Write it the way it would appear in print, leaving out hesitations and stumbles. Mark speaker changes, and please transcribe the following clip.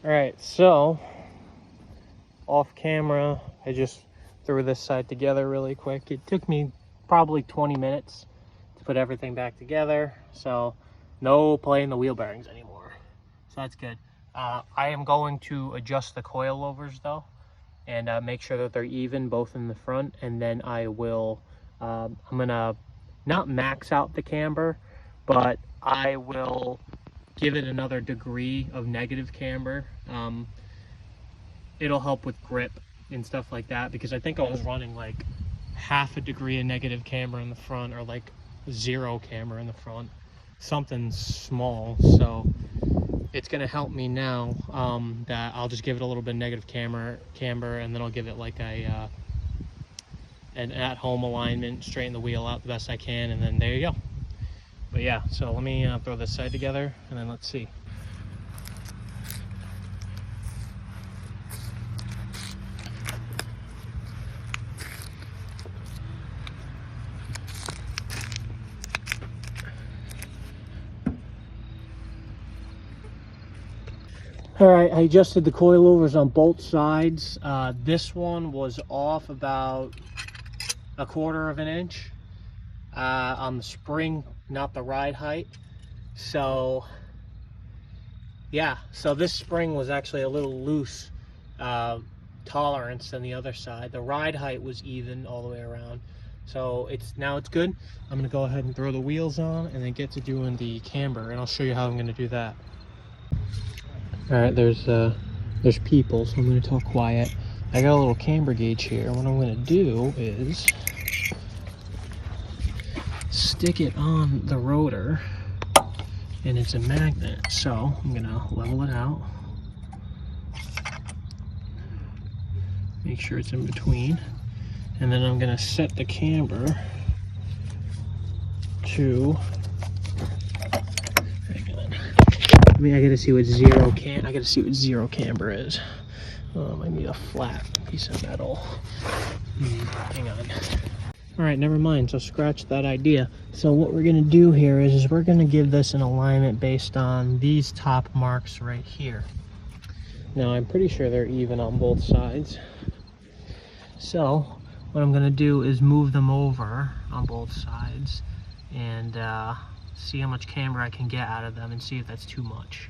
Speaker 1: All right, so off camera, I just threw this side together really quick. It took me probably 20 minutes to put everything back together. So no playing the wheel bearings anymore. So that's good. I am going to adjust the coilovers though, and make sure that they're even both in the front. And then I will, I'm gonna not max out the camber, but I will give it another degree of negative camber. It'll help with grip and stuff like that, because I think I was running like half a degree of negative camber in the front, or like 0 camber in the front, something small. So it's going to help me now, that I'll just give it a little bit of negative camber, and then I'll give it like an at-home alignment, straighten the wheel out the best I can, and then there you go. But yeah, so let me throw this side together, and then let's see. All right, I adjusted the coilovers on both sides. This one was off about 1/4 of an inch on the spring, not the ride height. So yeah, so this spring was actually a little loose tolerance than the other side. The ride height was even all the way around. So now it's good. I'm gonna go ahead and throw the wheels on and then get to doing the camber, and I'll show you how I'm gonna do that. All right, there's people, so I'm going to talk quiet. I got a little camber gauge here. What I'm going to do is stick it on the rotor, and it's a magnet. So I'm going to level it out, make sure it's in between, and then I'm going to set the camber to, I mean, I gotta see what zero camber is. I need a flat piece of metal. Hang on. All right, never mind. So scratch that idea. So what we're gonna do here is we're gonna give this an alignment based on these top marks right here. Now I'm pretty sure they're even on both sides. So what I'm gonna do is move them over on both sides and see how much camber I can get out of them, and see if that's too much.